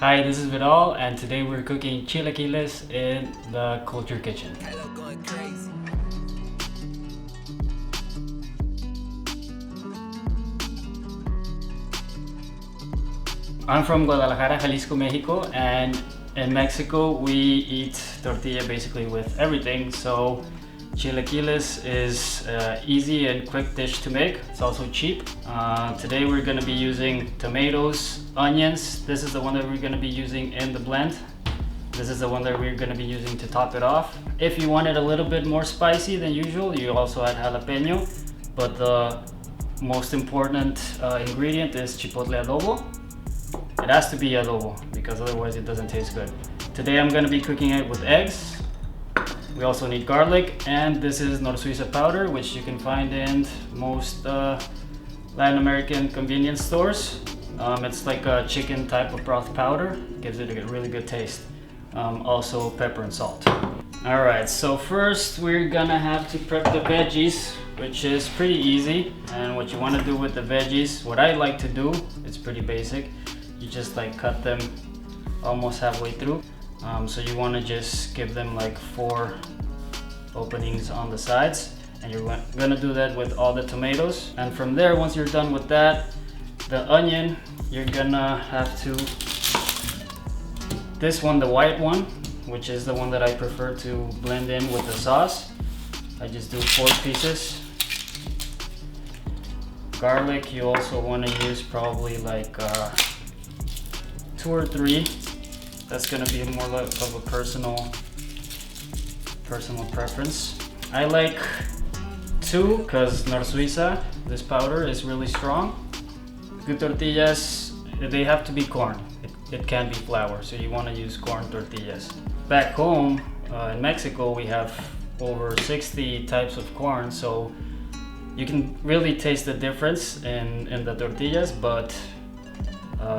Hi, this is Vidal, and today we're cooking chilaquiles in the Culture Kitchen. I'm from Guadalajara, Jalisco, Mexico, and in Mexico we eat tortilla basically with everything. So chilaquiles is an easy and quick dish to make. It's also cheap. Today we're going to be using tomatoes, onions. This is the one that we're going to be using in the blend. This is the one that we're going to be using to top it off. If you want it a little bit more spicy than usual, you also add jalapeno. But the most important ingredient is chipotle adobo. It has to be adobo because otherwise it doesn't taste good. Today I'm going to be cooking it with eggs. We also need garlic, and this is Nor Suiza powder, which you can find in most Latin American convenience stores. It's like a chicken type of broth powder. Gives it a really good taste. Also pepper and salt. Alright, so first we're gonna have to prep the veggies, which is pretty easy. And what you want to do with the veggies, what I like to do, it's pretty basic. You just like cut them almost halfway through. So you want to just give them like 4 openings on the sides, and you're gonna do that with all the tomatoes. And from there, once you're done with that, the onion, you're gonna have to, this one, the white one, which is the one that I prefer to blend in with the sauce. I just do 4 pieces. Garlic, you also want to use probably like 2 or 3. That's gonna be more like of a personal preference. I like 2 because Nor Suiza, this powder, is really strong. Good tortillas, they have to be corn. It can't be flour, so you want to use corn tortillas. Back home in Mexico, we have over 60 types of corn, so you can really taste the difference in the tortillas. But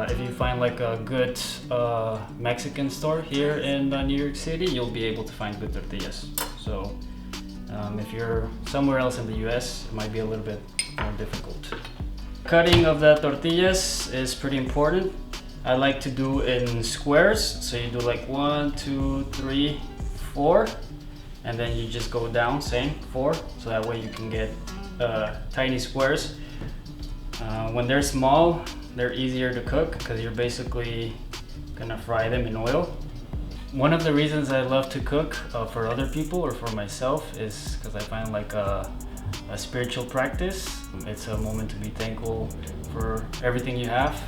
if you find like a good Mexican store here in New York City, you'll be able to find good tortillas. So if you're somewhere else in the US, it might be a little bit more difficult. Cutting of the tortillas is pretty important. I like to do in squares. So you do like 1, 2, 3, 4, and then you just go down, same 4. So that way you can get tiny squares. When they're small, they're easier to cook because you're basically gonna fry them in oil. One of the reasons I love to cook for other people or for myself is because I find like a spiritual practice. It's a moment to be thankful for everything you have,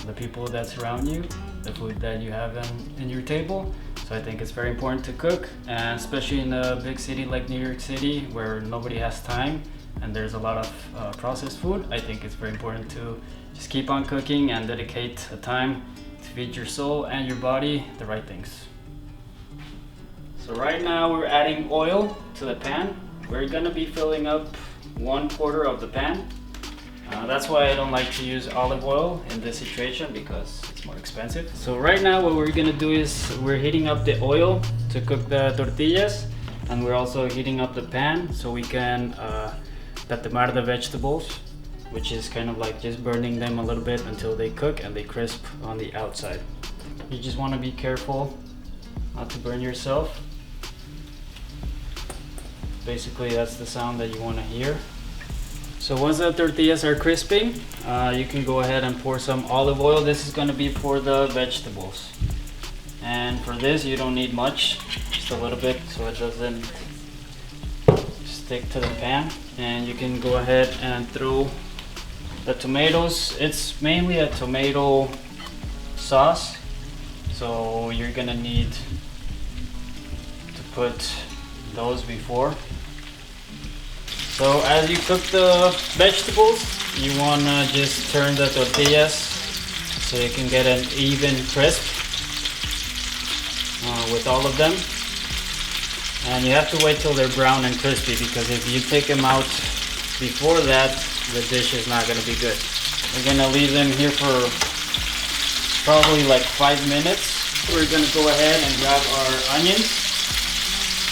the people that surround you, the food that you have in your table. So I think it's very important to cook, and especially in a big city like New York City where nobody has time and there's a lot of processed food. I think it's very important to just keep on cooking and dedicate a time to feed your soul and your body the right things. So right now we're adding oil to the pan. We're gonna be filling up 1/4 of the pan. That's why I don't like to use olive oil in this situation because it's more expensive. So right now what we're gonna do is we're heating up the oil to cook the tortillas, and we're also heating up the pan so we can tatemar the vegetables, which is kind of like just burning them a little bit until they cook and they crisp on the outside. You just want to be careful not to burn yourself. Basically that's the sound that you want to hear. So once the tortillas are crisping, you can go ahead and pour some olive oil. This is going to be for the vegetables, and for this you don't need much, just a little bit so it doesn't stick to the pan. And you can go ahead and throw the tomatoes. It's mainly a tomato sauce, so you're gonna need to put those before. So as you cook the vegetables, you wanna just turn the tortillas so you can get an even crisp with all of them. And you have to wait till they're brown and crispy, because if you take them out before that, the dish is not going to be good. We're going to leave them here for probably like 5 minutes. We're going to go ahead and grab our onions.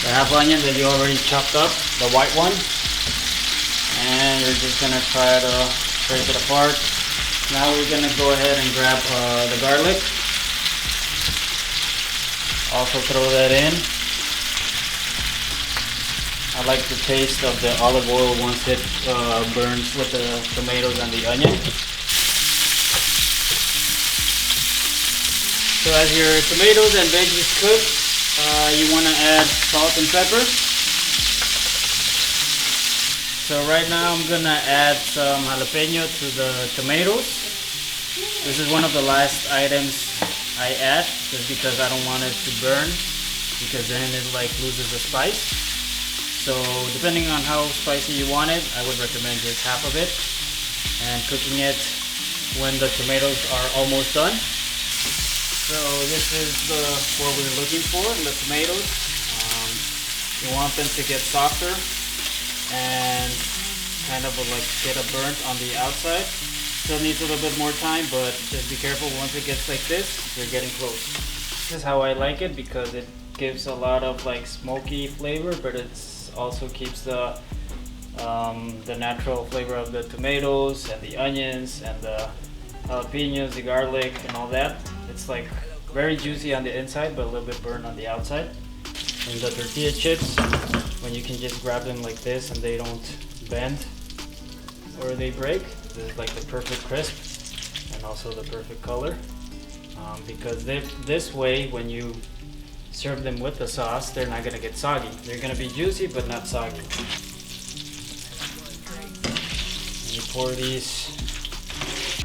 The half onion that you already chopped up, the white one. And you're just going to try to break it apart. Now we're going to go ahead and grab the garlic. Also throw that in. I like the taste of the olive oil once it burns with the tomatoes and the onion. So as your tomatoes and veggies cook, you want to add salt and pepper. So right now I'm gonna add some jalapeno to the tomatoes. This is one of the last items I add, just because I don't want it to burn, because then it like loses the spice. So depending on how spicy you want it, I would recommend just half of it, and cooking it when the tomatoes are almost done. So this is what we're looking for in the tomatoes. You want them to get softer and kind of like get a burnt on the outside. Still needs a little bit more time, but just be careful. Once it gets like this, you're getting close. This is how I like it, because it gives a lot of like smoky flavor, but it's also keeps the natural flavor of the tomatoes and the onions and the jalapenos, the garlic and all that. It's like very juicy on the inside, but a little bit burnt on the outside. And the tortilla chips, when you can just grab them like this and they don't bend or they break, this is like the perfect crisp and also the perfect color. Because this way, when you serve them with the sauce, they're not gonna get soggy. They're gonna be juicy but not soggy. And you pour these.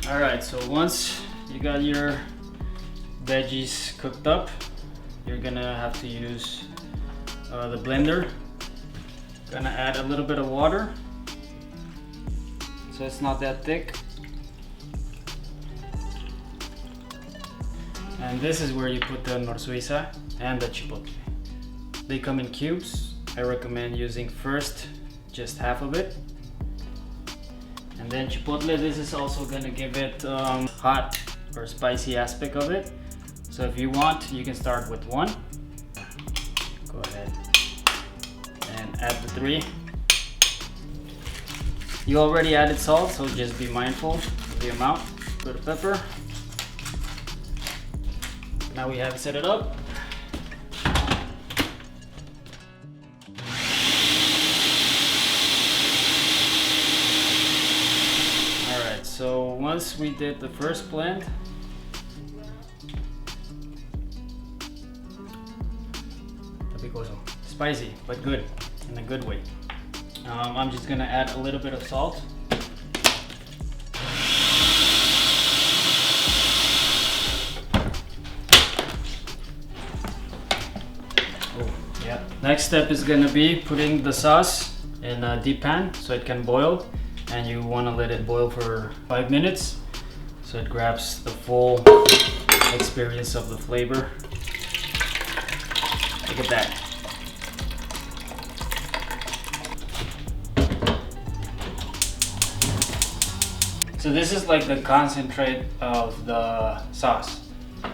All right, so once you got your veggies cooked up, you're gonna have to use the blender. Gonna add a little bit of water, so it's not that thick. And this is where you put the nor Suiza and the chipotle. They come in cubes. I recommend using first just half of it, and then chipotle. This is also gonna give it hot or spicy aspect of it. So if you want, you can start with one. Go ahead and add the 3. You already added salt, so just be mindful of the amount. Bit of pepper. Now we have set it up. Alright, so once we did the first blend, spicy, but good, in a good way. I'm just gonna add a little bit of salt. Oh, yeah. Next step is gonna be putting the sauce in a deep pan so it can boil, and you wanna let it boil for 5 minutes so it grabs the full experience of the flavor. Look at that. So this is like the concentrate of the sauce.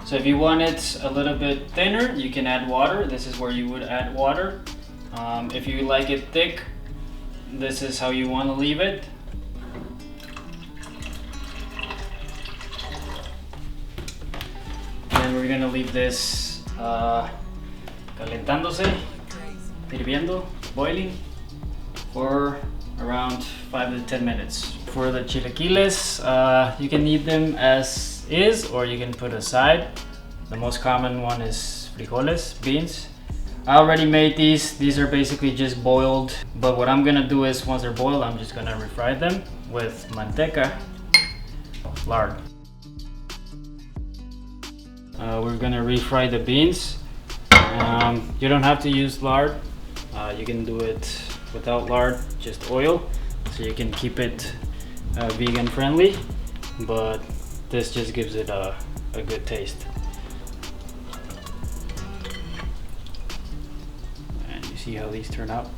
So if you want it a little bit thinner, you can add water. This is where you would add water. If you like it thick, this is how you want to leave it. And we're gonna leave this calentándose, hirviendo, boiling for around 5 to 10 minutes. For the chilaquiles, you can eat them as is, or you can put aside. The most common one is frijoles, beans. I already made these. These are basically just boiled, but what I'm gonna do is once they're boiled, I'm just gonna refry them with manteca, lard. We're gonna refry the beans. You don't have to use lard. You can do it without lard, just oil, so you can keep it vegan friendly, but this just gives it a good taste. And you see how these turn out.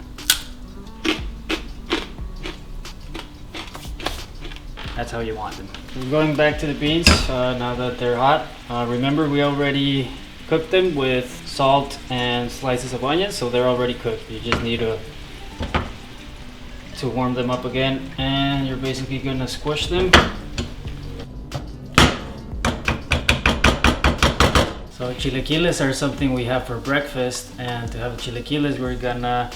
That's how you want them. We're going back to the beans now that they're hot. Remember, we already cooked them with salt and slices of onions, so they're already cooked. You just need to warm them up again, and you're basically gonna squish them. So chilaquiles are something we have for breakfast, and to have chilaquiles we're gonna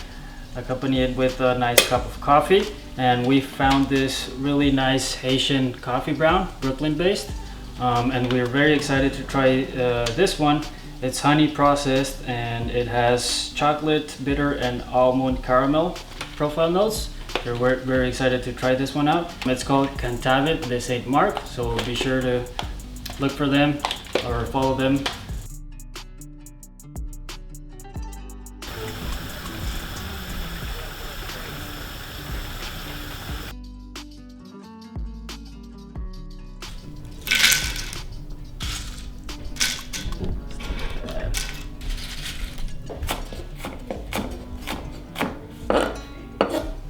accompany it with a nice cup of coffee. And we found this really nice Haitian coffee brown, Brooklyn based, and we're very excited to try this one. It's honey processed and it has chocolate, bitter and almond caramel profile notes. So we're very excited to try this one out. It's called Cantavit de Saint Mark, so be sure to look for them or follow them.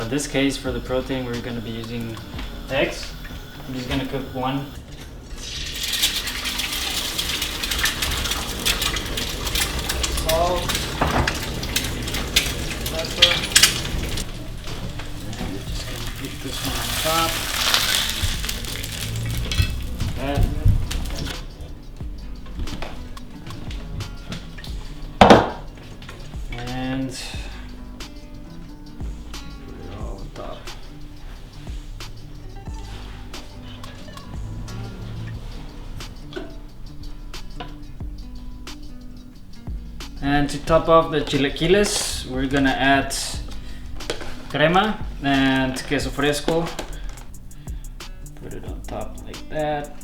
In this case, for the protein, we're going to be using eggs. I'm just going to cook one. Salt, pepper, and we're just going to put this one on top. And and to top off the chilaquiles, we're gonna add crema and queso fresco. Put it on top like that.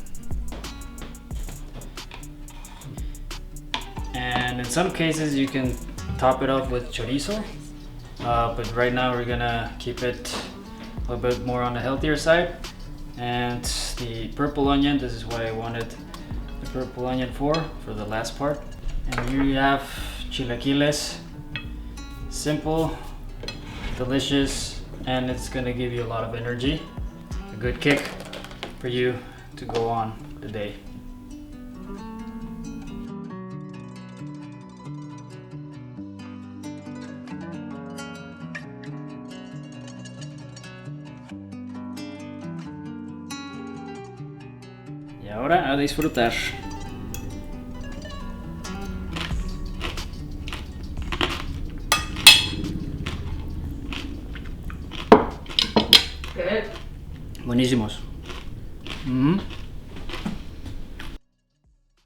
And in some cases you can top it off with chorizo, but right now we're gonna keep it a little bit more on the healthier side. And the purple onion, this is what I wanted the purple onion for the last part. And here you have chilaquiles. Simple, delicious, and it's gonna give you a lot of energy. A good kick for you to go on the day. Y ahora a disfrutar. Buenísimos.